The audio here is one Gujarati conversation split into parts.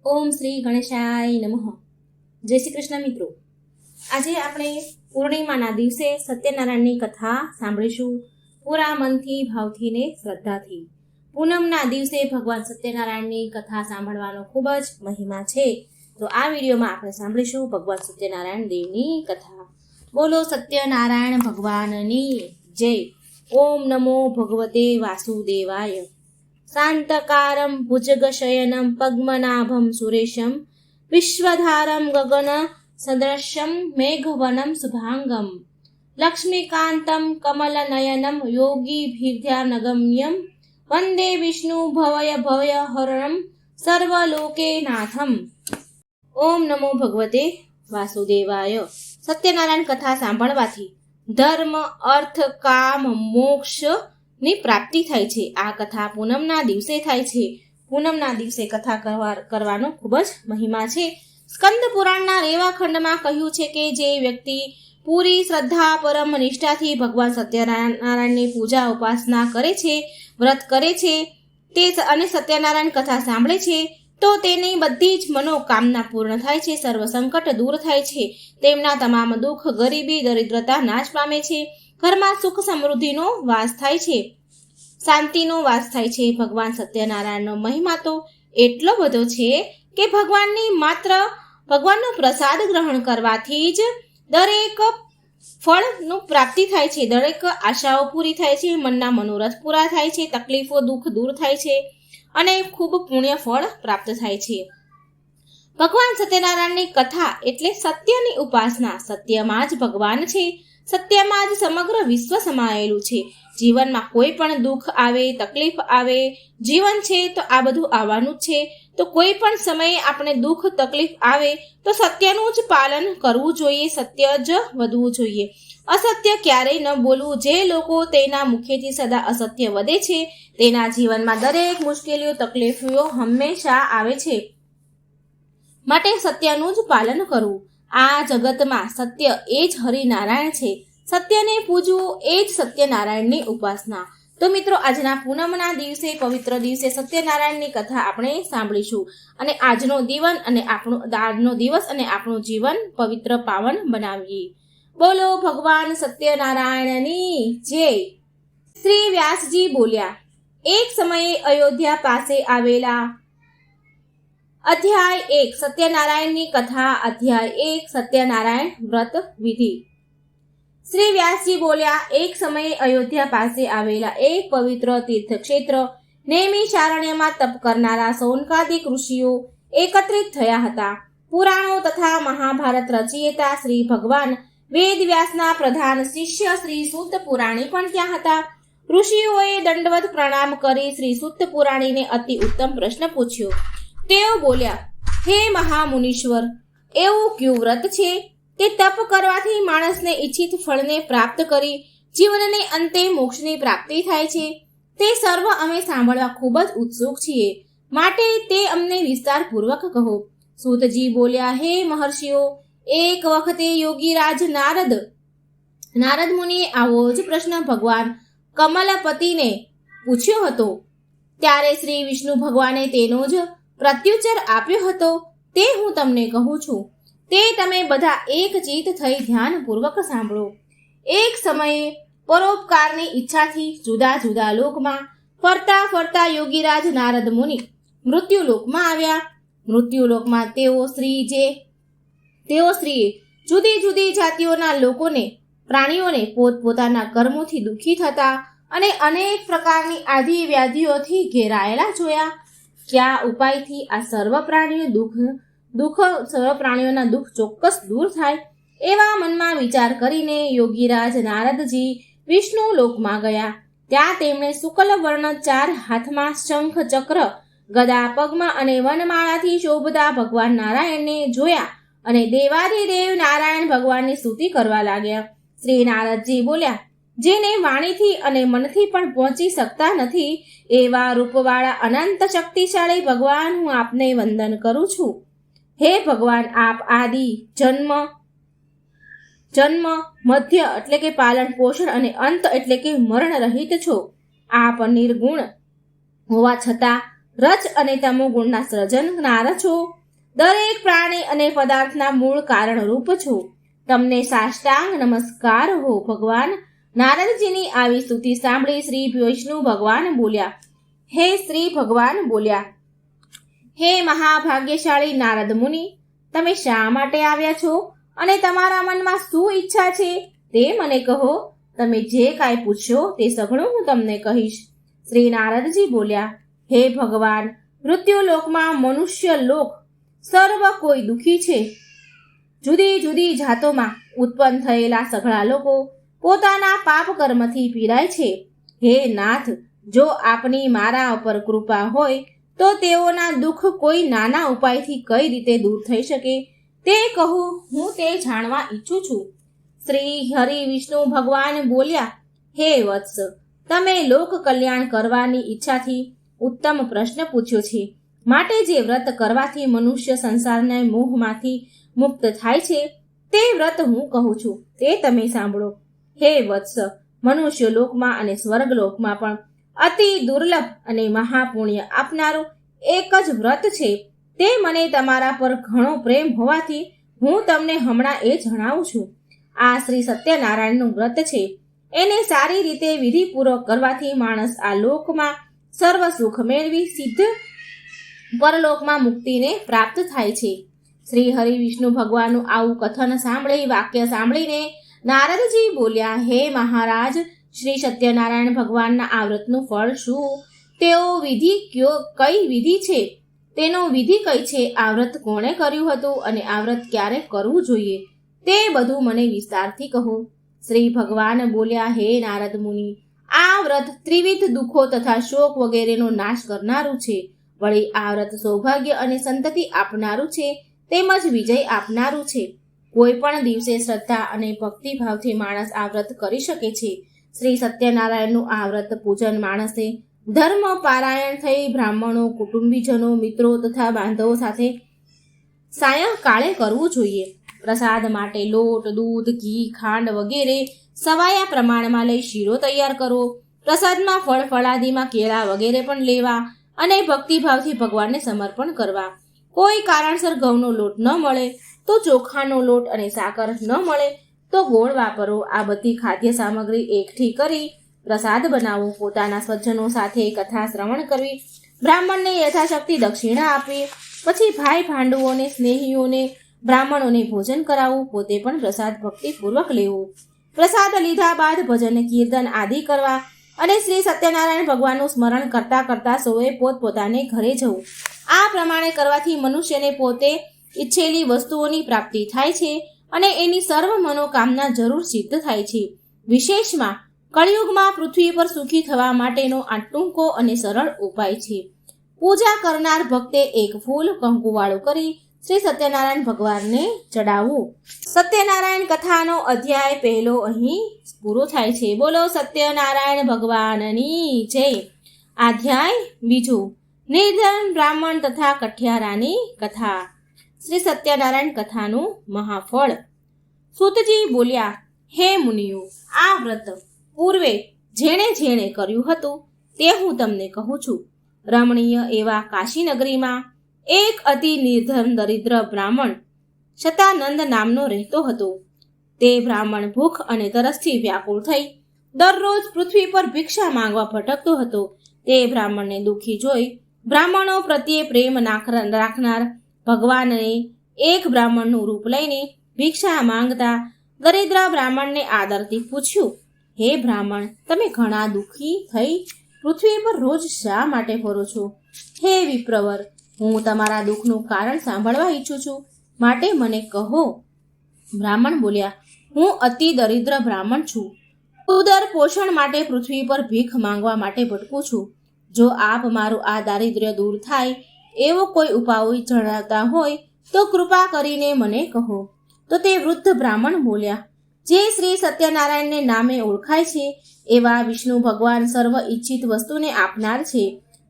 ઓમ શ્રી ગણેશાય નમઃ. જય શ્રી કૃષ્ણ મિત્રો. આજે આપણે પૂર્ણિમાના દિવસે સત્યનારાયણની કથા સાંભળીશું. પૂરા મનથી, ભાવથી ને શ્રદ્ધાથી. પૂનમના દિવસે ભગવાન સત્યનારાયણની કથા સાંભળવાનો ખૂબ જ મહિમા છે. તો આ વિડીયોમાં આપણે સાંભળીશું ભગવાન સત્યનારાયણ દેવની કથા. બોલો સત્યનારાયણ ભગવાનની જય. ઓમ નમો ભગવતે વાસુદેવાય. શાંતકારમ ભુજગશયનમ પદ્મનાભમ સુરેશમ વિશ્વધારમ ગગન સદૃશ્યમ મેઘવનમ શુભાંગમ લક્ષ્મીકાંતમ કમલનયનમ યોગીભીર્ધ્યાનગમ્યમ વંદે વિષ્ણુ ભવય ભવય હરણમ સર્વલોકેનાથમ. ઓમ નમો ભગવતે વાસુદેવાય. સત્યનારાયણ કથા સાંભળવાથી ધર્મ, અર્થ, કામ, મોક્ષ ની પ્રાપ્તિ થાય છે. આ કથા પૂનમના દિવસે થાય છે. પૂનમના દિવસે કથા કરવાનો ખૂબ જ મહિમા છે. સ્કંદ પુરાણના રેવા ખંડમાં કહ્યું છે કે જે વ્યક્તિ પૂરી શ્રદ્ધા, પરમ નિષ્ઠાથી ભગવાન સત્યનારાયણની પૂજા ઉપાસના કરે છે, વ્રત કરે છે તે અને સત્યનારાયણ કથા સાંભળે છે તો તેની બધી જ મનોકામના પૂર્ણ થાય છે, સર્વ સંકટ દૂર થાય છે, તેમના તમામ દુઃખ, ગરીબી, દરિદ્રતા નાશ પામે છે, ઘરમાં સુખ સમૃદ્ધિનો વાસ થાય છે, શાંતિનો વાસ થાય છે. ભગવાન સત્યનારાયણનો મહિમા તો એટલો બધો છે કે ભગવાનનો પ્રસાદ ગ્રહણ કરવાથી જ દરેક ફળનું પ્રાપ્તિ થાય છે, દરેક આશાઓ પૂરી થાય છે, મનના મનોરથ પૂરા થાય છે, તકલીફો, દુઃખ દૂર થાય છે અને ખૂબ પુણ્ય ફળ પ્રાપ્ત થાય છે. ભગવાન સત્યનારાયણની કથા એટલે સત્યની ઉપાસના. સત્યમાં જ ભગવાન છે, સત્યમાં જ સમગ્ર વિશ્વ સમાયેલું છે. જીવનમાં કોઈ પણ દુઃખ આવે, તકલીફ આવે, જીવન છે તો આ બધું આવવાનું જ છે. તો કોઈ પણ સમયે આપણે દુઃખ, તકલીફ આવે તો સત્યનું જ પાલન કરવું જોઈએ, સત્ય જ વધવું જોઈએ. અસત્ય ક્યારેય ન બોલવું. જે લોકો તેના મુખેથી સદા અસત્ય વધે છે તેના જીવનમાં દરેક મુશ્કેલીઓ, તકલીફો હંમેશા આવે છે. માટે સત્યનું જ પાલન કરવું. આ જગતમાં સત્ય એ જ હરિનારાયણ છે. સત્યને પૂજવું એ જ સત્યનારાયણની ઉપાસના. તો મિત્રો, આજના પૂનમના દિવસે, પવિત્ર દિવસે સત્યનારાયણની કથા આપણે સાંભળીશું અને આજનો દિવસ અને આપણું જીવન પવિત્ર, પાવન બનાવીએ. બોલો ભગવાન સત્યનારાયણની જય. શ્રી વ્યાસજી બોલ્યા, એક સમયે અયોધ્યા પાસે આવેલા. અધ્યાય 1 સત્યનારાયણની કથા. અધ્યાય 1 સત્યનારાયણ વ્રત વિધિ. શ્રી વ્યાસજી બોલ્યા, એક સમયે અયોધ્યા પાસે આવેલા એક પવિત્ર તીર્થક્ષેત્ર નૈમિષારણ્યમાં તપ કરનારા સૌનકાદિક ઋષિઓ એકત્રિત થયા હતા. પુરાણો તથા મહાભારત રચયિતા શ્રી ભગવાન વેદવ્યાસના પ્રધાન શિષ્ય શ્રી સૂત પુરાણી પણ ત્યાં હતા. ઋષિઓએ દંડવત પ્રણામ કરી શ્રી સૂત પુરાણીને અતિ ઉત્તમ પ્રશ્ન પૂછ્યો. તેઓ બોલ્યા, હે મહામુનીશ્વર, એવું કયું વ્રત છે કે તપ કરવાથી માણસને ઈચ્છિત ફળને પ્રાપ્ત કરી જીવનને અંતે મોક્ષની પ્રાપ્તિ થાય છે? તે સર્વ અમે સાંભળવા ખૂબ જ ઉત્સુક છીએ, માટે તે અમને વિસ્તારપૂર્વક કહો. સૂતજી બોલ્યા, હે મહર્ષિઓ, એક વખતે યોગીરાજ નારદ મુનિએ આવો જ પ્રશ્ન ભગવાન કમલપતિને પૂછ્યો હતો. ત્યારે શ્રી વિષ્ણુ ભગવાને તેનો જ પ્રત્યુત્તર આપ્યો હતો. તે હું તમને કહું છું, તે તમે બધા એક ચિત્ત થઈ ધ્યાનપૂર્વક સાંભળો. એક સમયે પરોપકારની ઈચ્છાથી જુદા જુદા લોકમાં ફરતા ફરતા યોગીરાજ નારદ મુનિ મૃત્યુલોકમાં આવ્યા. મૃત્યુલોકમાં તેઓ સ્ત્રીએ જુદી જુદી જાતિઓના પ્રાણીઓને પોતપોતાના કર્મોથી દુઃખી થતા અને અનેક પ્રકારની આધિ વ્યાધિઓથી ઘેરાયેલા જોયા. કયા ઉપાયથી આ સર્વ પ્રાણીઓના દુઃખ ચોક્કસ દૂર થાય? એવા મનમાં વિચાર કરીને યોગીરાજ નારદજી વિષ્ણુ લોકમાં ગયા. ત્યાં તેમણે શુક્લ વર્ણ 4 હાથમાં શંખ, ચક્ર, ગદા પગમાં અને વનમાળાથી શોભતા ભગવાન નારાયણને જોયા અને દેવાધિદેવ નારાયણ ભગવાનની સ્તુતિ કરવા લાગ્યા. શ્રી નારદજી બોલ્યા, જેને વાણીથી અને મનથી પણ પહોંચી શકતા નથી એવા રૂપવાળા અનંત શક્તિશાળી ભગવાન, હું આપને વંદન કરું છું. હે ભગવાન, આપ આદિ, જન્મ, મધ્ય એટલે કે પાલન પોષણ અને અંત એટલે કે મરણ રહિત છો. આપ નિર્ગુણ હોવા છતાં રજ અને તમો ગુણના સર્જનનાર છો. દરેક પ્રાણી અને પદાર્થના મૂળ કારણરૂપ છો. તમને સાષ્ટાંગ નમસ્કાર હો. ભગવાન નારદજીની આવી સ્તુતિ સાંભળી શ્રી વિષ્ણુ ભગવાન બોલ્યા, હે મહાભાગ્યશાળી નારદ મુનિ, તમે શા માટે આવ્યા છો અને તમારા મનમાં શું ઈચ્છા છે તે મને કહો. તમે જે કાંઈ પૂછશો તે સઘળું હું તમને કહીશ. શ્રી નારદજી બોલ્યા, હે ભગવાન, મૃત્યુલોકમાં મનુષ્ય લોક સર્વ કોઈ દુઃખી છે. જુદી જુદી જાતોમાં ઉત્પન્ન થયેલા સઘળા લોકો પોતાના પાપ કર્મથી પીડાય છે. હે નાથ, જો આપની મારા ઉપર કૃપા હોય તો તેઓના દુઃખ કોઈ નાના ઉપાયથી કઈ રીતે દૂર થઈ શકે તે કહું, હું તે જાણવા ઈચ્છું છું. શ્રી હરિ વિષ્ણુ ભગવાન બોલ્યા, હે વત્સ, તમે લોક કલ્યાણ કરવાની ઈચ્છાથી ઉત્તમ પ્રશ્ન પૂછ્યો છે. માટે જે વ્રત કરવાથી મનુષ્ય સંસારના મોહમાંથી મુક્ત થાય છે તે વ્રત હું કહું છું, તે તમે સાંભળો. હે વત્સ, મનુષ્ય લોકમાં અને સ્વર્ગલોકમાં પણ અતિ દુર્લભ અને મહાપુણ્ય આપનારું એક જ વ્રત છે. તે મને તમારા પર ઘણો પ્રેમ હોવાથી હું તમને હમણાં એ જણાવું છું. આ શ્રી સત્યનારાયણનું વ્રત છે. એને સારી રીતે વિધિપૂર્વક કરવાથી માણસ આ લોકમાં સર્વ સુખ મેળવી સિદ્ધ પરલોકમાં મુક્તિને પ્રાપ્ત થાય છે. શ્રી હરિ વિષ્ણુ ભગવાનનું આવું કથન વાક્ય સાંભળીને નારદજી બોલ્યા, હે મહારાજ, શ્રી સત્યનારાયણ ભગવાનના આ વ્રતનું ફળ શું? તેઓ કઈ વિધિ છે? તેનો વિધિ કઈ છે? આ વ્રત કોણે કર્યું હતું અને આ વ્રત ક્યારે કરવું જોઈએ તે બધું મને વિસ્તારથી કહો. શ્રી ભગવાન બોલ્યા, હે નારદ મુનિ, આ વ્રત ત્રિવિધ દુઃખો તથા શોક વગેરેનો નાશ કરનારું છે. વળી આ વ્રત સૌભાગ્ય અને સંતતિ આપનારું છે, તેમજ વિજય આપનારું છે. કોઈ પણ દિવસે શ્રદ્ધા અને ભક્તિભાવથી માણસ આ વ્રત કરી શકે છે. શ્રી સત્યનારાયણનું આ વ્રત પૂજન માણસે ધર્મ પારાયણ થઈ બ્રાહ્મણો, કુટુંબીજનો, મિત્રો તથા બાંધવો સાથે સાયંકાળે કરવું જોઈએ. પ્રસાદ માટે લોટ, દૂધ, ઘી, ખાંડ વગેરે સવાયા પ્રમાણમાં લઈ શીરો તૈયાર કરવો. પ્રસાદમાં ફળ ફળાદીમાં કેળા વગેરે પણ લેવા અને ભક્તિભાવથી ભગવાનને સમર્પણ કરવા. કોઈ કારણસર ઘઉંનો લોટ ન મળે તો ચોખાનો લોટ અને સાકર ન મળે તો ગોળ વાપરવો. આ બધી ખાદ્ય સામગ્રી એકઠી કરી પ્રસાદ બનાવવો. પોતાના સ્વજનો સાથે કથા શ્રવણ કરવી. બ્રાહ્મણને યથાશક્તિ દક્ષિણા આપવી. પછી ભાઈ ભાંડુઓને, સ્નેહીઓને, બ્રાહ્મણોને ભોજન કરાવવું. પોતે પણ પ્રસાદ ભક્તિપૂર્વક લેવો. પ્રસાદ લીધા બાદ ભજન, કીર્તન આદિ કરવા અને શ્રી સત્યનારાયણ ભગવાનનું સ્મરણ કરતા કરતા સૌએ પોતપોતાને ઘરે જવું. આ પ્રમાણે કરવાથી મનુષ્યને પોતે ઈચ્છેલી વસ્તુઓની પ્રાપ્તિ થાય છે અને એની સર્વ મનોકામના જરૂર સિદ્ધ થાય છે. વિશેષમાં કળિયુગમાં પૃથ્વી પર સુખી થવા માટેનો આ ટૂંકો અને સરળ ઉપાય છે. પૂજા કરનાર ભક્તે એક ફૂલ કંકુવાળું કરી શ્રી સત્યનારાયણ ભગવાનને ચડાવવું. સત્યનારાયણ કથાનો અધ્યાય પહેલો અહીં પૂરો થાય છે. બોલો સત્યનારાયણ ભગવાનની જય. અધ્યાય બીજો, નિર્ધન બ્રાહ્મણ તથા કઠિયારાની કથા. શ્રી સત્યનારાયણ કથાનું મહાફળ. સૂતજી બોલ્યા, હે મુનિઓ, આ વ્રત પૂર્વે જેણે જેણે કર્યું હતું તે હું તમને કહું છું. રમણીય એવા કાશીનગરીમાં એક અતિ નિર્ધન દરિદ્ર બ્રાહ્મણ શતાનંદ નામનો રહેતો હતો. તે બ્રાહ્મણ ભૂખ અને તરસથી વ્યાકુળ થઈ દરરોજ પૃથ્વી પર ભિક્ષા માંગવા ભટકતો હતો. તે બ્રાહ્મણને દુઃખી જોઈ બ્રાહ્મણો પ્રત્યે પ્રેમ રાખનાર ભગવાનને એક બ્રાહ્મણનું રૂપ લઈને ભિક્ષા માંગતા દરિદ્ર બ્રાહ્મણને આદરથી પૂછ્યું, હે બ્રાહ્મણ, તમે ઘણા દુઃખી થઈ પૃથ્વી પર રોજ શા માટે ફરો છો? હે વિપ્રવર, હું તમારા દુઃખનું કારણ સાંભળવા ઈચ્છું છું, માટે મને કહો. બ્રાહ્મણ બોલ્યા, હું અતિ દરિદ્ર બ્રાહ્મણ છું. ઉદર પોષણ માટે પૃથ્વી પર ભીખ માંગવા માટે ભટકું છું. જો આપ મારું આ દારિદ્ર્ય દૂર થાય એવો કોઈ ઉપાય જણાવતા હોય તો કૃપા કરીને મને કહો. તો તે વૃદ્ધ બ્રાહ્મણ બોલ્યા, જે શ્રી સત્યનારાયણને નામે ઓળખાય છે એવા વિષ્ણુ ભગવાન સર્વ ઈચ્છિત વસ્તુને આપનાર છે.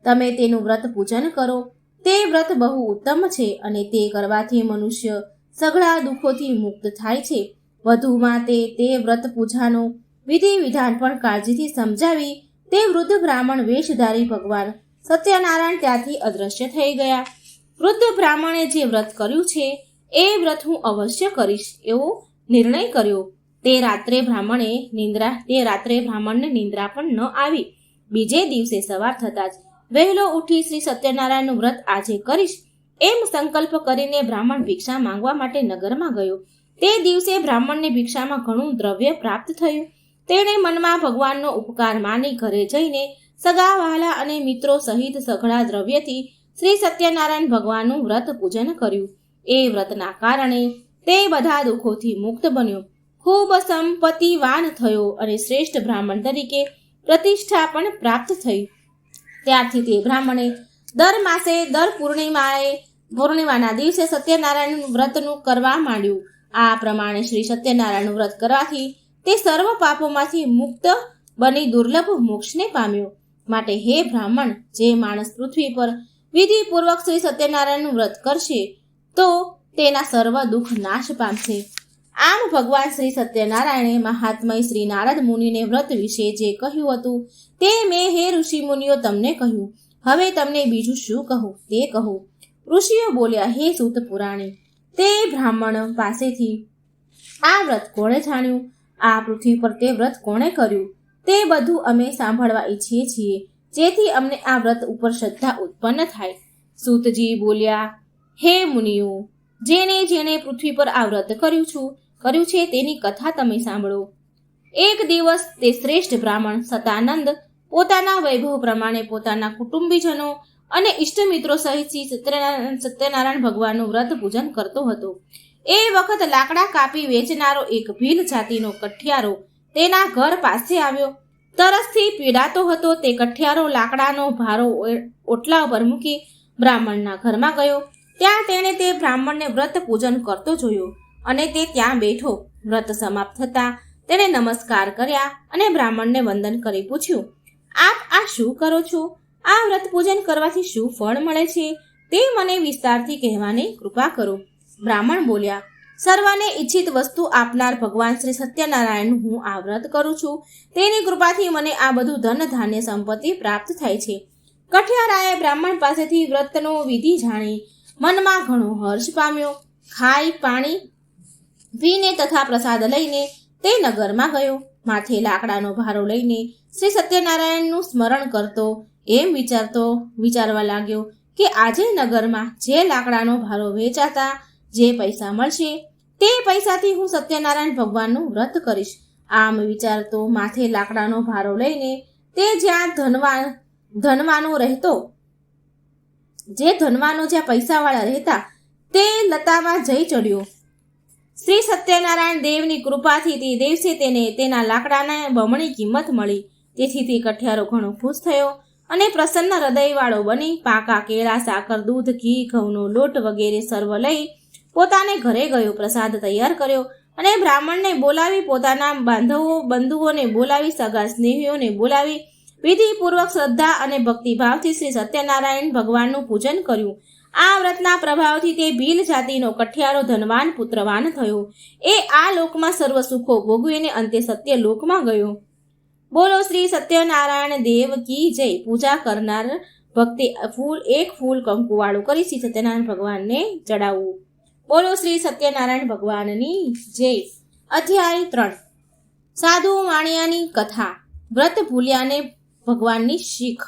તમે તેનું વ્રત પૂજન કરો. તે વ્રત બહુ ઉત્તમ છે અને તે કરવાથી મનુષ્ય સઘળા દુઃખોથી મુક્ત થાય છે. વધુમાં તે વ્રત પૂજાનો વિધિ વિધાન પણ કાળજીથી સમજાવી તે વૃદ્ધ બ્રાહ્મણ વેશધારી ભગવાન સત્યનારાયણ ત્યાંથી અદૃશ્ય થઈ ગયા. વૃદ્ધ બ્રાહ્મણે જે વ્રત કર્યું છે એ વ્રત હું અવશ્ય કરીશ એવો નિર્ણય કર્યો. તે રાત્રે બ્રાહ્મણને નિંદ્રા પણ ન આવી. બીજે દિવસે સવાર થતાં જ વહેલો ઉઠી શ્રી સત્યનારાયણનું વ્રત આજે કરીશ એમ સંકલ્પ કરીને બ્રાહ્મણ ભિક્ષા માંગવા માટે નગરમાં ગયો. તે દિવસે બ્રાહ્મણને ભિક્ષામાં ઘણું દ્રવ્ય પ્રાપ્ત થયું. તેણે મનમાં ભગવાનનો ઉપકાર માની ઘરે જઈને સગા વહાલા અને મિત્રો સહિત સઘળા દ્રવ્યથી શ્રી સત્યનારાયણ ભગવાનનું વ્રત પૂજન કર્યું. એ વ્રતના કારણે તે બધા દુઃખોથી મુક્ત બન્યો, ખૂબ સંપત્તિવાન થયો અને શ્રેષ્ઠ બ્રાહ્મણ તરીકે પ્રતિષ્ઠા પણ પ્રાપ્ત થઈ. ત્યારથી તે બ્રાહ્મણે દર માસે દર પૂર્ણિમાના દિવસે સત્યનારાયણ વ્રતનું કરવા માંડ્યું. આ પ્રમાણે શ્રી સત્યનારાયણનું વ્રત કરવાથી તે સર્વ પાપોમાંથી મુક્ત બની દુર્લભ મોક્ષને પામ્યો. માટે હે બ્રાહ્મણ, જે માણસ પૃથ્વી પર વિધિપૂર્વક શ્રી સત્યનારાયણનું વ્રત કરશે તો તેના સર્વ દુઃખ નાશ પામશે. આમ ભગવાન શ્રી સત્યનારાયણે મહાત્મય શ્રી નારદ મુનિને વ્રત વિશે જે કહ્યું હતું તે મેં હે ઋષિ મુનિઓ તમને કહ્યું. હવે તમને બીજું શું કહું તે કહો. ઋષિઓ બોલ્યા, હે સૂત પુરાણી, તે બ્રાહ્મણ પાસેથી આ વ્રત કોણે જાણ્યું? આ પૃથ્વી પર તે વ્રત કોણે કર્યું? તે બધું અમે સાંભળવા ઈચ્છીએ છીએ, જેથી અમને આ વ્રત ઉપર શ્રદ્ધા ઉત્પન્ન થાય. સૂતજી બોલ્યા, હે મુનિઓ, જેણે જેણે પૃથ્વી પર આ વ્રત કર્યું છે તેની કથા તમે સાંભળો. એક દિવસ તે શ્રેષ્ઠ બ્રાહ્મણ સતાનંદ પોતાના વૈભવ પ્રમાણે પોતાના કુટુંબીજનો અને ઇષ્ટમિત્રો સહિત સત્યનારાયણ ભગવાનનું વ્રત પૂજન કરતો હતો. એ વખત લાકડા કાપી વેચનારો એક ભીલ જાતિનો કઠિયારો તેના ઘર પાસે આવ્યો. તરસથી પીડાતો હતો. તે કઠિયારો લાકડાનો ભારો ઓટલા ઉપર મૂકી બ્રાહ્મણના ઘરમાં ગયો. ત્યાં તેણે તે બ્રાહ્મણને વ્રત પૂજન કરતો જોયો અને તે ત્યાં બેઠો. વ્રત સમાપ્ત થતાં તેણે નમસ્કાર કર્યા અને બ્રાહ્મણને વંદન કરી પૂછ્યું, આપ આ શું કરો છો? આ વ્રત પૂજન કરવાથી શું ફળ મળે છે તે મને વિસ્તારથી કહેવાની કૃપા કરો. બ્રાહ્મણ બોલ્યા, સર્વને ઈચ્છિત વસ્તુ આપનાર ભગવાન શ્રી સત્યનારાયણનું હું આ વ્રત કરું છું. તેની કૃપાથી મને આ બધું ધન ધાન્ય સંપત્તિ પ્રાપ્ત થાય છે. કઠિયારાએ બ્રાહ્મણ પાસેથી વ્રતનો વિધિ જાણી મનમાં ઘણો હર્ષ પામ્યો. ખાઈ પાણી પીને તથા પ્રસાદ લઈને તે નગરમાં ગયો. માથે લાકડાનો ભારો લઈને શ્રી સત્યનારાયણનું સ્મરણ કરતો એમ વિચારવા લાગ્યો કે આજે નગરમાં જે લાકડાનો ભારો વેચાતા જે પૈસા મળશે તે પૈસાથી હું સત્યનારાયણ ભગવાનનું વ્રત કરીશ. આમ વિચારતો માથે લાકડાનો ભારો લઈને તે જ્યાં ધનવાનો જ્યાં પૈસાવાળા રહેતા તે લતામાં જઈ ચડ્યો. શ્રી સત્યનારાયણ દેવની કૃપાથી તે દિવસે તેને તેના લાકડાને બમણી કિંમત મળી. તેથી તે કઠિયારો ઘણો ખુશ થયો અને પ્રસન્ન હૃદયવાળો બની પાકા કેળા, સાકર, દૂધ, ઘી, ઘઉંનો લોટ વગેરે સર્વ લઈ પોતાને ઘરે ગયો. પ્રસાદ તૈયાર કર્યો અને બ્રાહ્મણને બોલાવી, પોતાના બંધુઓને બોલાવી, સગા સ્નેહીઓને બોલાવી વિધિપૂર્વક શ્રદ્ધા અને ભક્તિભાવથી શ્રી સત્યનારાયણ ભગવાનનું પૂજન કર્યું. આ વ્રતના પ્રભાવથી તે ભીલ જાતિનો કઠિયારો ધનવાન પુત્રવાન થયો. એ આ લોકમાં સર્વ સુખો ભોગવીને અંતે સત્ય લોકમાં ગયો. બોલો શ્રી સત્યનારાયણ દેવ કી જય. પૂજા કરનાર ભક્તિ એક ફૂલ કંકુવાળું કરી શ્રી સત્યનારાયણ ભગવાનને ચડાવવું. બોલો શ્રી સત્યનારાયણ ભગવાનની જય. અધ્યાય 3. સાધુ વાણિયાની કથા. વ્રત ભૂલ્યાને ભગવાનની શીખ.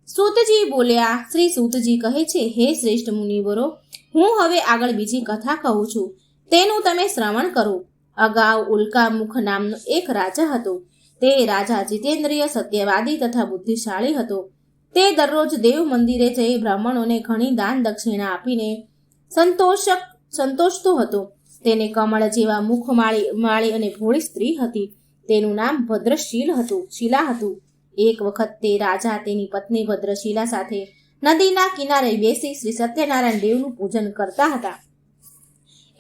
સૂતજી બોલ્યા, શ્રી સૂતજી કહે છે, હે શ્રેષ્ઠ મુનિવરો, હું હવે આગળ બીજી કથા કહું છું, તેનું તમે શ્રવણ કરો. અગાઉ ઉલ્કામુખ નામનો એક રાજા હતો. તે રાજા જીતેન્દ્રિય, સત્યવાદી તથા બુદ્ધિશાળી હતો. તે દરરોજ દેવ મંદિરે જઈ બ્રાહ્મણોને ઘણી દાન દક્ષિણા આપીને સંતોષતો હતો. તેને કમળ જેવા મુખ માળી અને ભોળી સ્ત્રી હતી. તેનું નામ શીલા હતું. એક વખત તે રાજા તેની પત્ની ભદ્રશીલા સાથે નદીના કિનારે બેસી શ્રી સત્યનારાયણ દેવનું પૂજન કરતા હતા.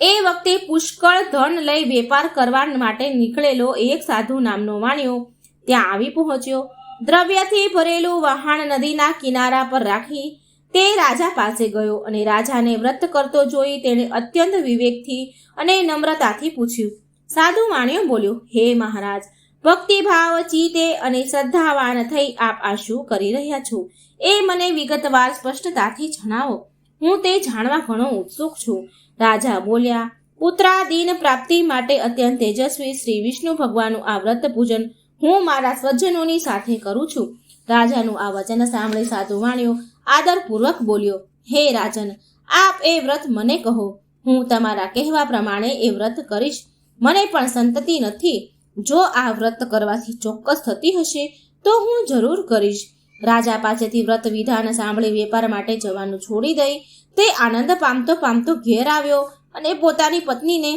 એ વખતે પુષ્કળ ધન લઈ વેપાર કરવા માટે નીકળેલો એક સાધુ નામનો વાણિયો ત્યાં આવી પહોંચ્યો. દ્રવ્યથી ભરેલું વહાણ નદીના કિનારા પર રાખી તે રાજા પાસે ગયો અને રાજાને વ્રત કરતો જોઈ તેણે અત્યંત વિવેકથી અને નમ્રતાથી પૂછ્યું. સાધુ વાણિયો બોલ્યો, હે મહારાજ, ભક્તિભાવ ચિત્તે અને શ્રદ્ધાવાન થઈ આપ આ શું કરી રહ્યા છો એ મને વિગતવાર સ્પષ્ટતાથી જણાવો. હું તે જાણવા ઘણો ઉત્સુક છું. રાજા બોલ્યા, પુત્રાદીન પ્રાપ્તિ માટે અત્યંત તેજસ્વી શ્રી વિષ્ણુ ભગવાનનું આ વ્રત પૂજન હું મારા સ્વજનોની સાથે કરું છું. રાજાનું આ વચન સાંભળી સાધુ વાણિયો આદરપૂર્વક બોલ્યો, હે રાજન, આપ એ વ્રત મને કહો. હું તમારા કહેવા પ્રમાણે એ વ્રત કરીશ. મને પણ સંતતિ નથી. જો આ વ્રત કરવાથી ચોક્કસ થતી હશે તો હું જરૂર કરીશ. રાજા પાસેથી વ્રત વિધાન સાંભળી વેપાર માટે જવાનું છોડી દઈ તે આનંદ પામતો પામતો ઘેર આવ્યો અને પોતાની પત્નીને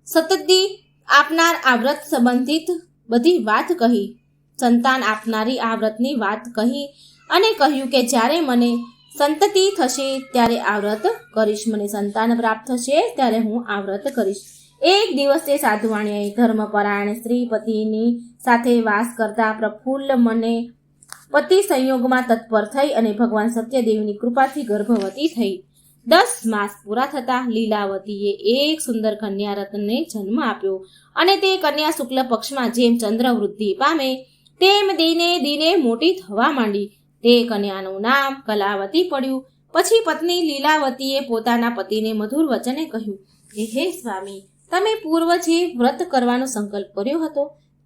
સંતતિ આપનાર આ વ્રત સંબંધિત બધી વાત કહી. સંતાન આપનારી આ વ્રતની વાત કહી અને કહ્યું કે જ્યારે મને સંતતિ થશે ત્યારે આ વ્રત કરીશ. મને સંતાન પ્રાપ્ત થશે ત્યારે હું આ વ્રત કરીશ. એક દિવસ તે સાધુવાણીએ ધર્મપરાયણ સ્ત્રી પતિની સાથે વાસ કરતા પ્રફુલ્લ મને પતિ સંયોગમાં તત્પર થઈ અને ભગવાન સત્યદેવની કૃપાથી ગર્ભવતી થઈ. 10 માસ પૂરા થતા લીલાવતીએ એક સુંદર કન્યા રત્નને જન્મ આપ્યો અને તે કન્યા શુક્લ પક્ષમાં જેમ ચંદ્ર વૃદ્ધિ પામે તેમ દિને દિને મોટી થવા માંડી. તે કન્યાનું નામ કલાવતી પડ્યું. પછી પત્ની લીલાવતીએ પોતાના પતિને મધુર વચને કહ્યું કે હે સ્વામી, તમે પૂર્વ જે વ્રત કરવાનો સંકલ્પ કર્યો હતો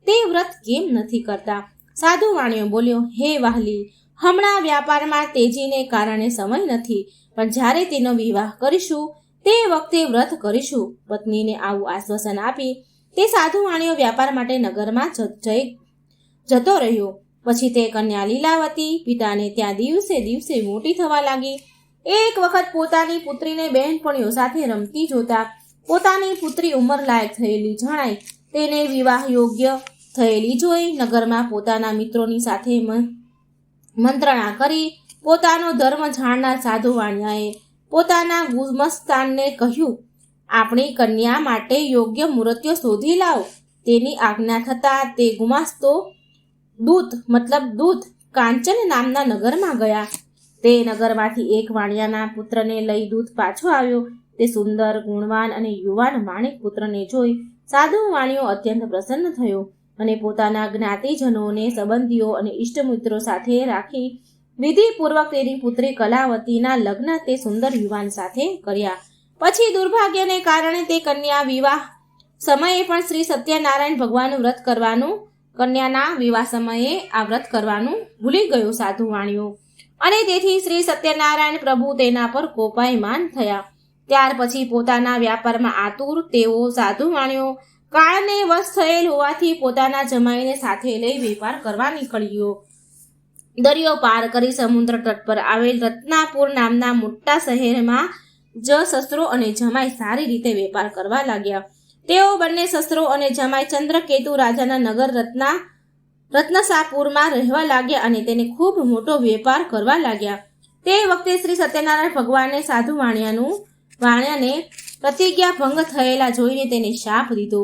તે વ્રત કેમ નથી કરતા? સાધુ વાણિયો બોલ્યો, હે વાહલી, હમણાં વ્યાપારમાં તેજીને કારણે સમય નથી, પણ જ્યારે તેનો વિવાહ કરીશું તે વખતે વ્રત કરીશું. પત્નીને આવું આશ્વાસન આપી તે સાધુ વાણિયો વ્યાપાર માટે નગરમાં જતો રહ્યો. પછી તે કન્યા લીલાવતી પિતાને ત્યાં દિવસે દિવસે મોટી થવા લાગી. એક વખત પોતાની પુત્રીને બહેનપણીઓ સાથે રમતી જોતા પોતાની પુત્રી ઉંમરલાયક થયેલી જણાય તેને વિવાહ યોગ્ય થયેલી જોઈ નગરમાં પોતાના મિત્રોની સાથે મંત્રણા કરી પોતાનો ધર્મ જાણનાર સાધુ વાણિયાએ પોતાના ગુમસ્તાનને કહ્યું, આપણી કન્યા માટે યોગ્ય મૂર્તિઓ શોધી લાવો. તેની આજ્ઞા થતાં તે ગુમાસ્તો દૂત કાંચન નામના નગરમાં ગયા. તે નગરમાંથી એક વાણિયાના પુત્રને લઈ દૂત પાછો આવ્યો. તે સુંદર, ગુણવાન અને યુવાન વાણિક પુત્રને જોઈ સાધુ વાણિયો અત્યંત પ્રસન્ન થયો અને પોતાના જ્ઞાતિજનોને, સંબંધીઓ અને ઇષ્ટમિત્રો સાથે રાખી વિધિપૂર્વક તેની પુત્રી કલાવતીના લગ્ન તે સુંદર યુવાન સાથે કર્યા. પછી દુર્ભાગ્યને કારણે તે કન્યા વિવાહ સમયે પણ શ્રી સત્યનારાયણ ભગવાનનું વ્રત કરવાનું કન્યાના વિવાહ સમયે આ વ્રત કરવાનું ભૂલી ગયો સાધુ વાણિયો અને તેથી શ્રી સત્યનારાયણ પ્રભુ તેના પર કોપાયમાન થયા. ત્યાર પછી પોતાના વ્યાપારમાં આતુર તેઓ સાધુ વાણિયો કાળને વશ થયેલ હોવાથી પોતાના જમાઈને સાથે લઈ વેપાર કરવા નીકળ્યો. દરિયો પાર કરી સમુદ્ર તટ પર આવેલ રત્નાપુર નામના મોટા શહેરમાં સસરો અને જમાઈ સારી રીતે વેપાર કરવા લાગ્યા. તેઓ બંને સસરો અને જમાઈ ચંદ્રકેતુ રાજાના નગર રત્નસાપુરમાં રહેવા લાગ્યા અને તેને ખૂબ મોટો વેપાર કરવા લાગ્યા. તે વખતે શ્રી સત્યનારાયણ ભગવાને સાધુ વાણિયાને પ્રતિજ્ઞા ભંગ થયેલા જોઈને તેને શાપ દીધો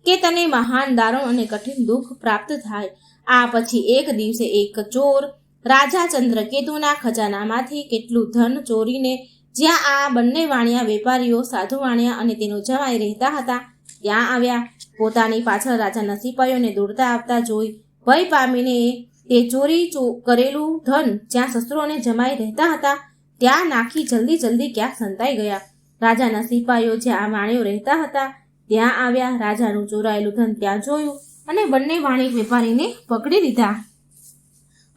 કે તને મહાન દારૂણ અને કઠિન દુઃખ પ્રાપ્ત થાય. આ પછી એક દિવસે એક ચોર રાજા ચંદ્રકેતુના ખજાનામાંથી કેટલું ધન ચોરીને જ્યાં આ બંને વાણિયા વેપારીઓ સાધુ વાણિયા અને તેનો જમાઈ રહેતા હતા ત્યાં આવ્યા. પોતાની પાછળ રાજાના સિપાહીઓને દોડતા આવતા જોઈ ભય પામીને તે ચોરી કરેલું ધન જ્યાં સસરો અને જમાઈ રહેતા હતા ત્યાં નાખી જલ્દી ક્યાંક સંતાઈ ગયા. રાજાના સિપાહીઓ જ્યાં વાણિયો રહેતા હતા ત્યાં આવ્યા. રાજાનું ચોરાયેલું ધન ત્યાં જોયું અને બંને વાણિક વેપારીને પકડી લીધા.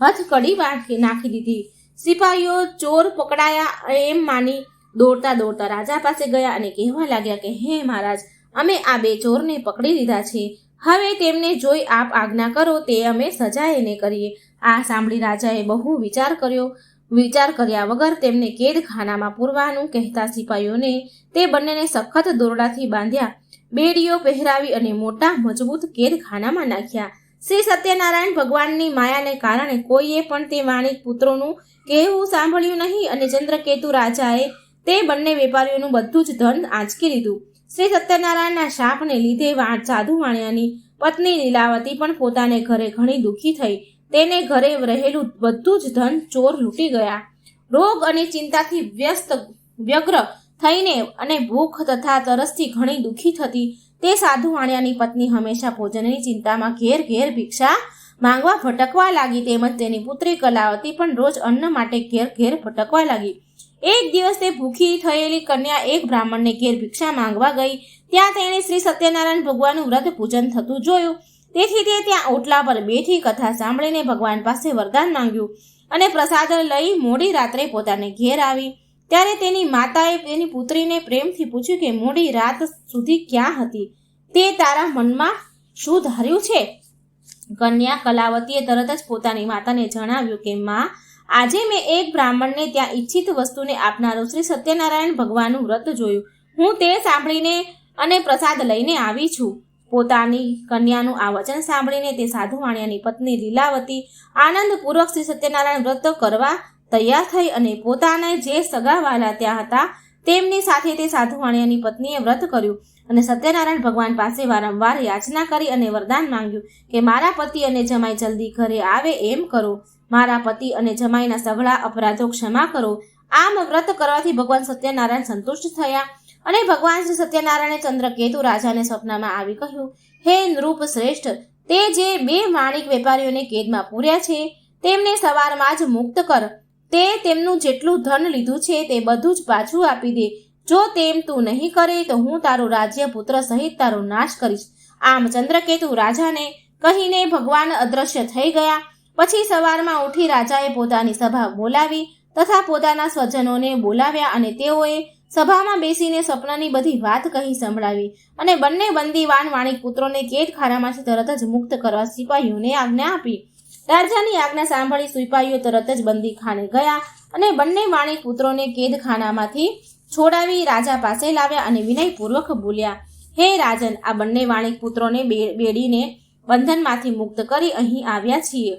હથકડી નાખી દીધી. સિપાહીઓ ચોર પકડાયા એમ માની દોડતા રાજા પાસે ગયા અને કહેવા લાગ્યા કે હે મહારાજ, અમે આ બે ચોરને પકડી લીધા છે. હવે તેમને જોઈ આપ આજ્ઞા કરો તે અમે સજા એને કરીએ. આ સાંભળી રાજાએ બહુ વિચાર કર્યા વગર તેમને કેદખાનામાં પૂરવાનું કહેતા સિપાહીઓને તે બંનેને સખત દોરડાથી બાંધ્યા, બેડીઓ પહેરાવી અને મોટા મજબૂત કેદખાનામાં નાખ્યા. શ્રી સત્યનારાયણ ભગવાનની માયાને કારણે કોઈએ પણ તે વાણિક પુત્રોનું કહેવું સાંભળ્યું નહીં અને ચંદ્રકેતુ રાજાએ તે બંને વેપારીઓનું બધું જ ધન આંચકી લીધું. શ્રી સત્યનારાયણના શાપને લીધે સાધુ વાણિયાની પત્ની લીલાવતી પણ પોતાને ઘરે ઘણી દુઃખી થઈ. તેને ઘરે રહેલું બધું જ ધન ચોર લૂંટી ગયા. રોગ અને ચિંતાથી વ્યગ્ર થઈને અને ભૂખ તથા તરસથી ઘણી દુઃખી થતી તે સાધુ વાણિયાની પત્ની હંમેશા ભોજનની ચિંતામાં ઘેર ઘેર ભિક્ષા માંગવા ભટકવા લાગી. તેમજ તેની પુત્રી કલાવતી પણ રોજ અન્ન માટે ઘેર ઘેર ભટકવા લાગી. એક દિવસ તે ભૂખી થયેલી કન્યા એક બ્રાહ્મણને ઘેર ભિક્ષા માંગવા ગઈ. ત્યાં તેણે શ્રી સત્યનારાયણ ભગવાનનું વ્રત પૂજન થતું જોયું. તેથી તે ત્યાં ઓટલા પર બેઠી કથા સાંભળીને ભગવાન પાસે વરદાન માંગ્યું અને પ્રસાદ લઈ મોડી રાત્રે પોતાને ઘેર આવી. ત્યારે તેની માતાએ તેની પુત્રીને પ્રેમથી પૂછ્યું કે મોડી રાત સુધી ક્યાં હતી? તે તારા મનમાં શું ધાર્યું છે? કન્યા કલાવતીએ તરત જ પોતાની માતાને જણાવ્યું કે માં, આજે મેં એક બ્રાહ્મણને ત્યાં ઈચ્છિત વસ્તુને આપનારું શ્રી સત્યનારાયણ ભગવાનનું વ્રત જોયું. હું તે સાંભળીને અને પ્રસાદ લઈને આવી છું. પોતાની કન્યાનું આ વચન સાંભળીને તે સાધુ વાણિયાની પત્ની લીલાવતી આનંદપૂર્વક શ્રી સત્યનારાયણ વ્રત કરવા તૈયાર થઈ અને પોતાના જે સગાવાલા ત્યાં હતા તેમની સાથે તે સાધુ વાણિયાની પત્નીએ વ્રત કર્યું અને સત્યનારાયણ ભગવાન પાસે વારંવાર યાચના કરી અને વરદાન માંગ્યું કે મારા પતિ અને જમાઈ જલ્દી ઘરે આવે એમ કરો. મારા પતિ અને જમાઈના સઘળા અપરાધો ક્ષમા કરો. આમ વ્રત કરવાથી ભગવાન સત્યનારાયણ સંતુષ્ટ થયા અને ભગવાન શ્રી સત્યનારાયણે ચંદ્રકેતુ રાજાને સ્વપ્નમાં આવી કહ્યું, હે નૃપ શ્રેષ્ઠ, તે જે 2 વાણિક વેપારીઓને કેદમાં પૂર્યા છે તેમને સવારમાં જ મુક્ત કર. તે તેમનું જેટલું ધન લીધું છે તે બધું જ પાછું આપી દે. જો તેમ તું નહીં કરે તો હું તારું રાજ્ય પુત્ર સહિત તારો નાશ કરીશ. આમ ચંદ્રકેતુ રાજાને કહીને ભગવાન અદ્રશ્ય થઈ ગયા. પછી સવારમાં ઉઠી રાજાએ પોતાની સભા બોલાવી તથા પોતાના સ્વજનોને બોલાવ્યા અને તેઓએ સભામાં બેસીને સ્વપ્નની બધી વાત કહી સંભળાવી અને બંને બંદીવાન વાણિક પુત્રોને કેદખાનામાંથી તરત જ મુક્ત કરવા સિપાહીઓને આજ્ઞા આપી. રાજાની આજ્ઞા સાંભળી સિપાહીઓ તરત જ બંદીખાને ગયા અને બંને વાણિક પુત્રોને કેદખાનામાંથી છોડાવી રાજા પાસે લાવ્યા અને વિનયપૂર્વક બોલ્યા, હે રાજન, આ બંને વાણિક પુત્રોને બેડીને બંધનમાંથી મુક્ત કરી અહીં આવ્યા છીએ.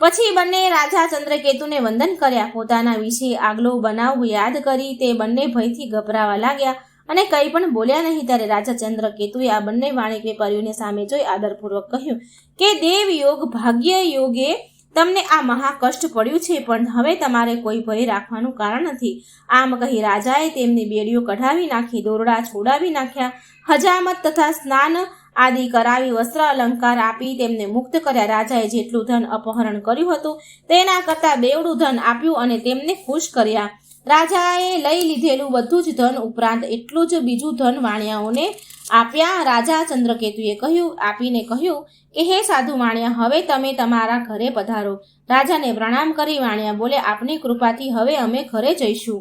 પછી બંને રાજા ચંદ્રકેતુને વંદન કર્યા. પોતાના વિશે આગલો બનાવ યાદ કરી તે બંને ભયથી ગભરાવા લાગ્યા અને કંઈ પણ બોલ્યા નહીં. ત્યારે રાજા ચંદ્રકેતુએ આ બંને વાણિક વેપારીઓને સામે જોઈ આદરપૂર્વક કહ્યું કે દેવ યોગ ભાગ્ય યોગે તમને આ મહા કષ્ટ પડ્યું છે, પણ હવે તમારે કોઈ ભય રાખવાનું કારણ નથી. આમ કહી રાજાએ તેમની બેડીઓ કઢાવી નાખી, દોરડા છોડાવી નાખ્યા, હજામત તથા સ્નાન આદિ કરાવી વસ્ત્ર અલંકાર આપી તેમને મુક્ત કર્યા. રાજાએ જેટલું ધન અપહરણ કર્યું હતું તેના કરતાં બેવડું ધન આપ્યું અને તેમને ખુશ કર્યા. રાજાએ લઈ લીધેલું બધું જ ધન ઉપરાંત એટલું જ બીજું ધન વાણિયાઓને આપ્યા. રાજા ચંદ્રકેતુએ આપીને કહ્યું કે હે સાધુ વાણિયા, હવે તમે તમારા ઘરે પધારો. રાજાને પ્રણામ કરી વાણિયા બોલ્યા, આપની કૃપાથી હવે અમે ઘરે જઈશું.